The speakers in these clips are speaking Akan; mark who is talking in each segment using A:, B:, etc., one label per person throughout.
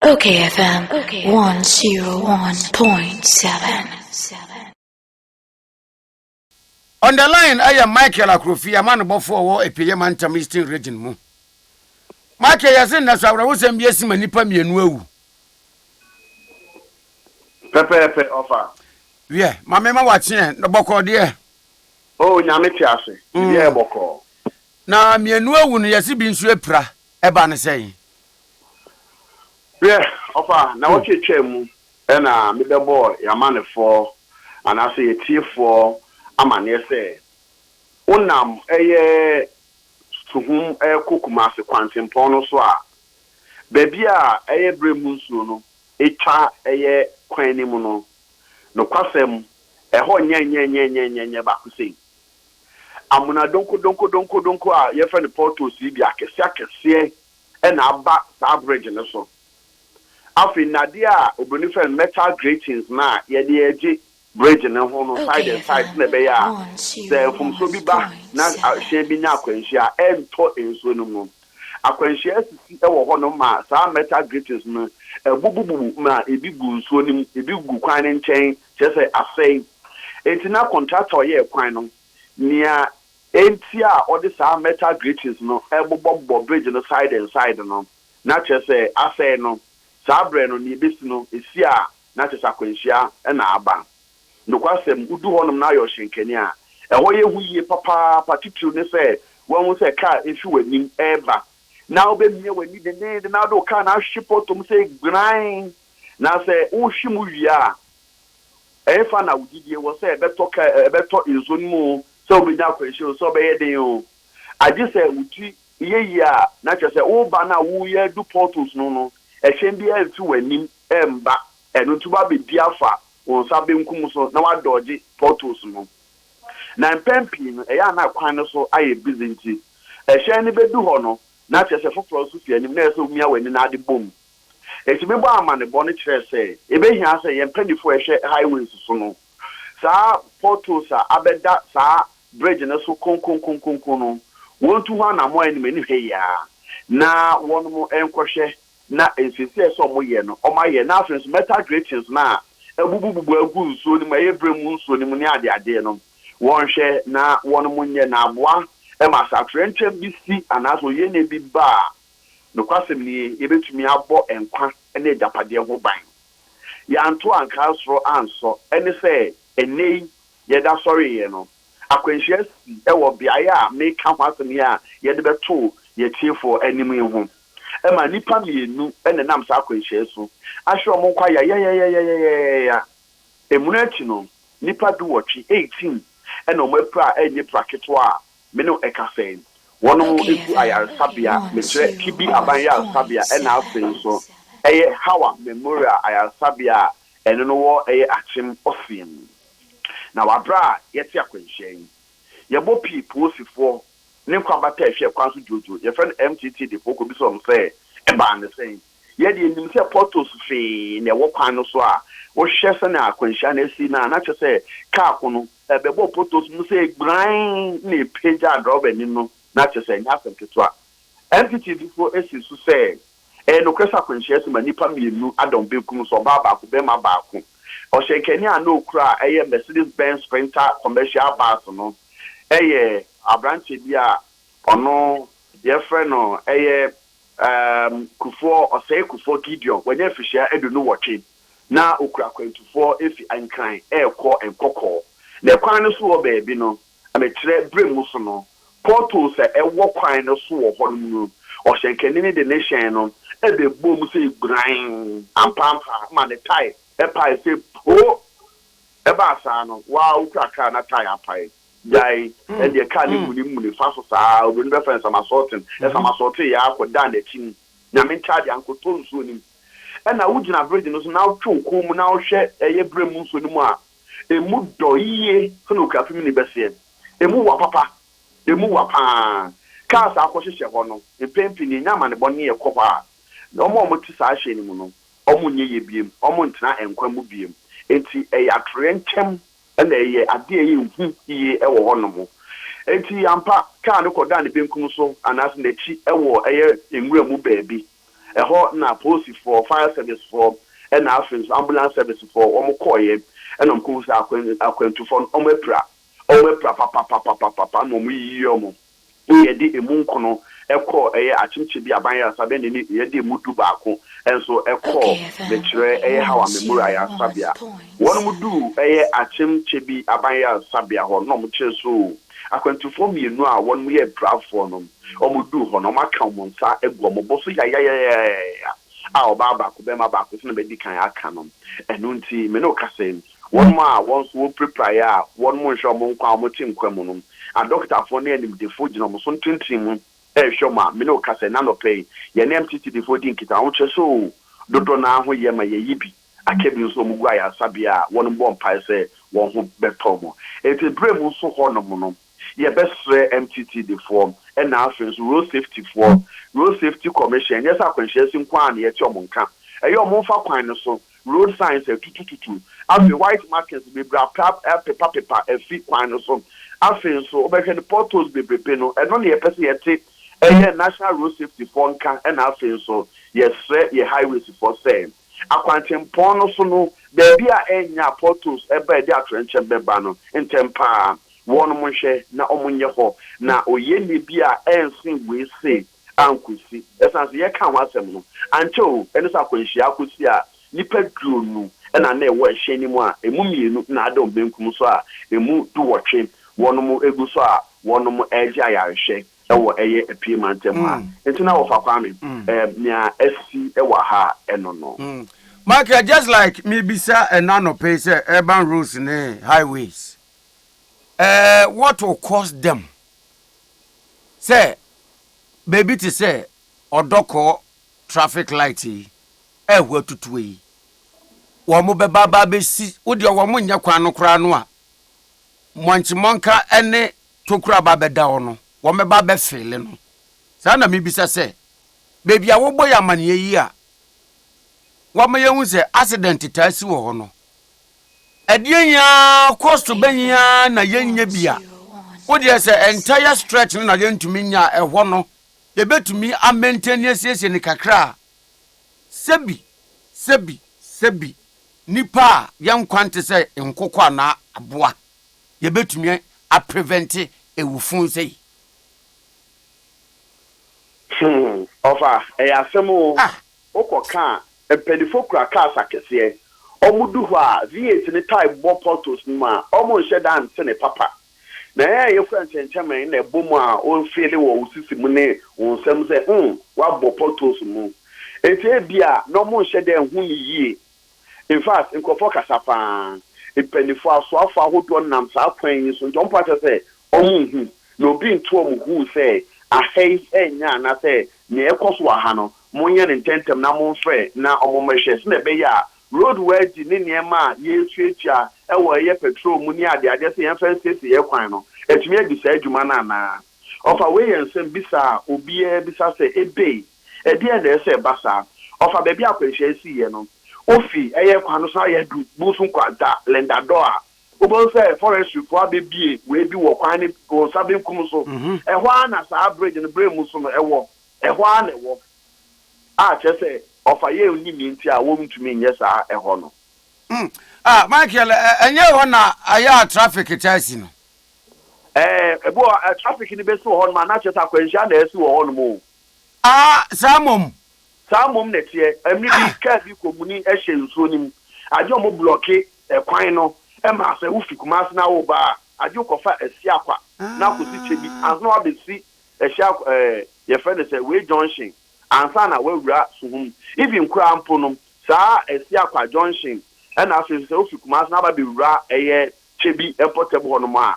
A: okayfm 101.7.
B: On the line, I am Micheal Akrofi, a man before a Akyem Tafo Eastern region. Micheal, yes, and that's why I was MBS Manipa Mienu.
C: Pepe offer.
B: Yeah, my mama watching the Boko dear.
C: Oh, Yamichase, dear Boko.
B: Now, Mienu, yes, been swepra, Eban saying.
C: Yeah, offer. Now, what you chem, and middle boy, your man for, and I say a tier for, a man, yes, say. Unam, to whom a cookumasi quantum pono soa. Baby, a bremusuno, a cha, a quanimuno. No quasem, a horn yen bakusi. Amuna donko a ye friend porto si bia kese na aba sa bridge ne so afi nadia oboni friend metal gratings na ye de eji bridge ne ho no side na be ya se fum so bi ba na hye bi nya akwanhia ento enso no mu akwanhia sisi e wo ho no ma sa metal gratings no bububu ma ebi gu nso nim ebi gu kwan ne nchen se asai entina contractor ye kwan no nia entia or this metal gratings no ebobo bridge no side no na chese ase no sabre no ni besi no esia na chese akwanhia na aba no kwasem udu honum na yo hyenkani a eho ye huye papa particular ne se won se car efi wanim eba na obemie wani de na do car na hyepo to se grind na se uhwimu wia efa na udidie wo se beto izonimu so be na question so be yedin o agi say uti yeyi a na che say wo ba na wo ye du portals no ehwe bia efi wanim emba eno tuba be diafa won sa be nkum so na wa dodge portals no na mpempi no eya na kwan no so aye busy nti ehwe ni be du ho no na che say foforo so fi anim na so mia wani na ade bom eti me bo amane bo ne kire say ebe hia say ye mpendifo ehwe highways so no sa portals a abeda sa bridge na so kon no won tu ho na mo ani mani hwe ya na won mo enkohwe na ensisi so mo ye no o ma ye na afenso metal gratings na ebububu agu nso ni ma ye bremu nso ni mu ni ade no won hwe na won mo nye na aboa e ma sa trentem bi si anaso ye na bi ba no kwasem ni ye betumi abo enkwa na japade ho ban ya anto anka soro anso ene se enei ye da sorry ye no akwanhia si e wo biaya make kwasem ya ye de beto ye tiefo anim ehu e ma nipa mienu ene nam sa akwanhia so ahwe mo kwa ya emunachi no nipa du watchi 18 ene mo pra enye praketo a me no ekafen wono eku ayar sabia me kire kibi abanya sabia ena afen so eye hawa memorial ayar sabia ene no wo eye Akyem Tafo na wabra yeti akwanhia yebo people sifo ne kwabata ehwe kwanso jojo ye friend MTT de poko bi so mfe e ba ne sen ye de enim se portos fe ne wo kwan no so a wo hwese na akwanhia na esi na che se car kono bebo portos mu se grind ne page adrobe ni no na che se nya asem keto a MTT before esi so se no kwesa akwanhia se manipa mienu adom be kum so ba ba ko be ma ba ko o shenkani a no kura eye Mercedes Benz Sprinter commercial bus no eye abranche bia ono ye freno eye kufo osei kufo Gideon wenye fishia edu no watching na okura kwantufo efi ankran ekọ enkokọ na kwan no so wo baabi no amekire bremu so no portal se ewo kwan no so wo ho no o shenkani ni the nation no ebe bom se grind ampampa ma ne tai epa se po eba asa no wa okura ka na tai apai jai and the can muni faso sa we no reference am assaulting am assaulting ya akoda na chin na me charge anko to nso ni e na wugina bridge no so na twu ko mu na hwe eye bremu nso ni mu a emu do yiye so no krafi mi ni bese emu wa papa emu wa pa ka sa akohye ho no empempi ni nyama ne bone ye kɔ a na omo ti sa hye ni mu no omo nye ye biem omo ntena enkwa mu biem enti atrenkem na eye ade eye nhu iye ewo ho no mo enti ampa ka no koda ne benkum so anas na chi ewo eye enwura mu baabi ɛhɔ na police for fire service for ɛna afins ambulance service for ɔmo kɔɔyɛ ɛna ɔmo kɔ sɛ akwantufo ɔmo apira papa na ɔmo yiyi ɔmo yɛde emu nkono ɛkɔ ɛyɛ akyimkye bi aban yɛ asabɛ ne yɛde emu du baako ɛnso ɛkɔ mekyerɛ ɛyɛ hawa memorial yɛ asabea wɔn mo du ɛyɛ akyimkye bi aban yɛ asabea hɔ na ɔmo kyerɛ so akwantufo mmienu a wɔn mo yɛ prafoɔ no ɔmo du hɔ na ɔmo aka ɔmo nsa egu ɔmo bɔ so yayayaya a ɔbaa baako bɛrima baako so na bɛdi kan aka no ɛno nti me ne ɔkasa mu wɔn mo a wɔn nso wɔ prepare a wɔn mo nhwɛ ɔmo nkwa ɔmo te nkwa mu no a doctorfoɔ ne animdefo gyina ɔmo so ntintin mu ɛhwɛ mo a me ne ɔkasa na nɔpɛ yɛ ne MTT defo di nkita ɔmo kyerɛ so dodo na ho yɛ ma yɛyi bi aka bi nso ɔmo gu ayɛ asabea a wɔn bɔ mpae sɛ wɔn ho bɛtɔ mo eti bere mu nso hɔ nom no yɛbɛsrɛ MTT defo ɛna afei nso road safety commission yes akwanhyia si nkwa na yɛte ɔmo nka ɛyɛ ɔmo fa kwan no so road signs tutututu afei white markers bebree pepa efi kwan no so afei nso obɛhwɛ the portals bebree no ɛno na yɛpɛ sɛ yɛte ɛyɛ national road safety for nka ɛna afei nso yɛsrɛ yɛ highways for sɛ akwantempɔn no so no baabi a ɛnya portals ɛbɛ de atrenkyɛ bɛba no ntɛm paa wɔn mo hwɛ na ɔmo nyɛ hɔ na oyɛ ne bi a ɛnsen wei se ankosi ɛsan so yɛka ho asɛm no ankyɛw ɛno sɛ akwanhyia akosi a nipa duonu ɛna na ɛwɔ ɛhyɛ ne mu a emu mmienu na ada ɔbenkum so a emu duwɔtwe wɔn mo egu so a wɔn mo ɛgye ayarehwɛ ɛwɔ ɛyɛ apie mantam ha nti na wɔfa kwame nea asi ɛwɔ ha ɛno no
B: Michael, just like me bisa enano pay say urban roads ne highways what will cost them say baby to say odoko traffic light ehwe tutu yi wo mo beba ba be si wo de wo mo nya kwan no kra no a monchimonka ene tokura ba beda wo no wo me ba be fele no sa na me bisa say baby a wo boy amane yi a wo me yehu say accident tasi wo ho no Edienya cost to benya na yenya bia. What you say entire stretch na yentumi nya ehwo no. Ye betumi a maintenance ese ni kakra. Sebi. Nipa yan kwante say nkokwa na aboa. Ye betumi a prevent ewufun say.
C: Ofa asemo okoka epedifo kura car sakese. Omudu hwa V8 ne type bo portals ma omo hye dan se ne papa na ye fran chenchemen na ebomu a o feel wo usisi mu ne wonsem se wa bo portals mu etie bia no mo hye dan hu yie in fact nkofo kasapa epenifo aso afa hodo nam sa kwan yi so jompo ate se omo hu na obi nto omo hu se ahai enya na se ne ekoso aha no monye ne tentem na mo mfre na omo mehye se na be ya road wedge ni niema yesuetua ewo ye petrol mu ni ade se yen fence ye kwan no etumi agisa adwuma na na ofa we yensem bisa obi bisa se ebe ede na se basa ofa be bia kwahia si ye no ofi eye kwan no so ye du busu kwanta lenda do a obo se forestry for abebie we bi wo kwan ni go sabe kum so ehwa na sa bridge no bre mu so no ewo ehwa na ewo a chese ofa ye oni mi nti a wo mtumi nye saa eho no
B: Michael enye ho na aya traffic taxi no
C: ebo traffic ni be so ho no na cheta kwanhia na esi wo ho no mo samom na tie amni bi ka bi komuni ehye nsuo nim aje mo block kwan no e ma se wo fikumas na wo ba aje kofa esi akwa na kosi chebi anso abesi ehya ye friend say we junction ansa na wawura suhum even kura mpo no saa esi akwa junction na afese se ofikumas na ba be wura eye chebi portable no ma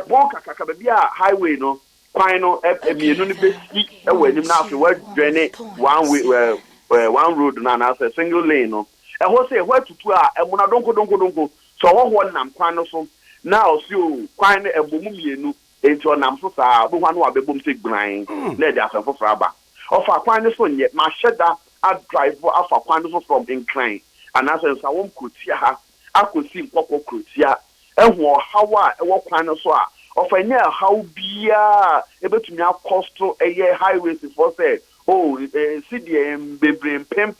C: bon kakaka be bia highway no kwan no emienu ni be si ewanim na afi wa dwene one way one road na na say single lane no ho say ho tutu a emuna donko so ho nam kwan no so na o si o kwan no ebomu mienu enti o nam so saa bo hwa no abebom se gran na e dey asafo fraba ofa kwan no so nye ma sheda a drive afa kwan no so from incline and as en sawom krotia ha akosi nkokko krotia ehwo hawa ewo kwan no so a ofa nye how bia ebetumi akosto eye highways for say oh CDM bebrem pem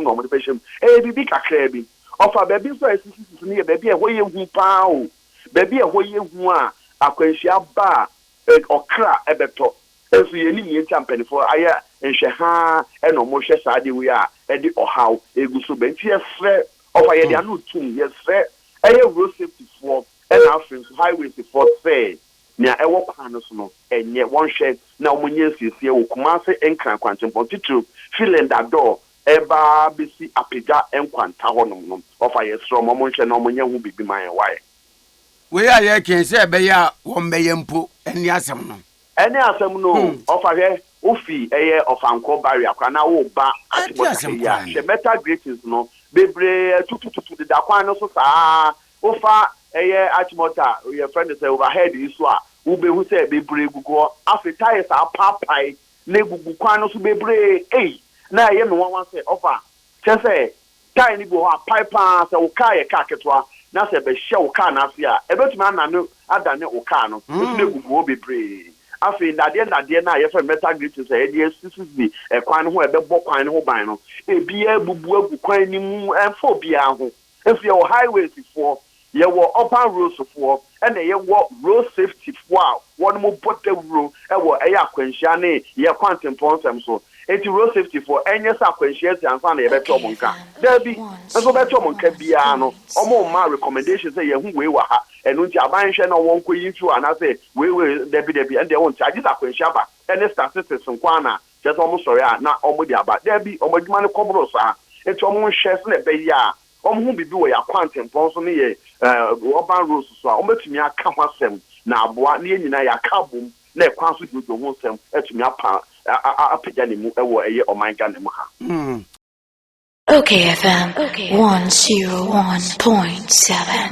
C: no mo de peham bibi kakra bi ofa baby so asisi ne baby e hoye hu pa o baby e hoye hu a akwanhia ba okra ebeto esu ye ni mi champenfo aya nhwe ha e no mo hwe saade wi a e di ohaw eguso benti efre ofa ye de anu tum ye fre eye road safety for e na afrin highways for say nia ewo kwano so no enye won hwe na omunye siesie wo kumase enkran kwantempo titru feeling that door eba bisi apega enkwanta honom no ofa ye sro mo hwe na omunye hu bibi man wae
B: we ya ye ken se be ya wo mbeye mpo eni asem no
C: eni asem no ofa hwe ofi eye ofanko barrier kwa na wo ba atimota ya she metal grates no bebre tutututu de da kwan no so saa ofa eye atimota your friend say overhead isu a wo be hu say bebre gugu afita is apapai na gugu kwan no so bebre na ye me wan say ofa che say tai ni bo ha pipe say wo ka ye ka ketwa na say be hye wo ka na afi a ebetuma na no adane wo ka no so gugu o bebre afi ndade na ye for metal grit say e sisi kwan ho ebebo kwan ho ban no ebia bubu agu kwan ni mu enfo bia ho efi ye highways for ye wo open roads for and ye wo road safety for one mo bote ro e wo e ya kwanhia ne ye kwantempon sem so enti road safety for enye sa kwanhia si ansa na ye beto mo nka da bi enso beto mo nka bia no omo ma recommendation say ye hu we wa ha enu nti abanhwe na won ko yin tu ana say we da bi and they won charge sa kwanhia ba any statistics nkwa na just omo sorry na omo di aba da bi omo dwuma ne kobro sa enti omo hwe se na be ya omo hu bibi wo ya kwantempon so ne ye urban roads so a ometumi aka hwasem na aboa ne nyina ya ka bom na ekwan so dodo ho sem etumi apa apagya ne mu ewo eye omanga ne mu ha
A: okayfm 101.7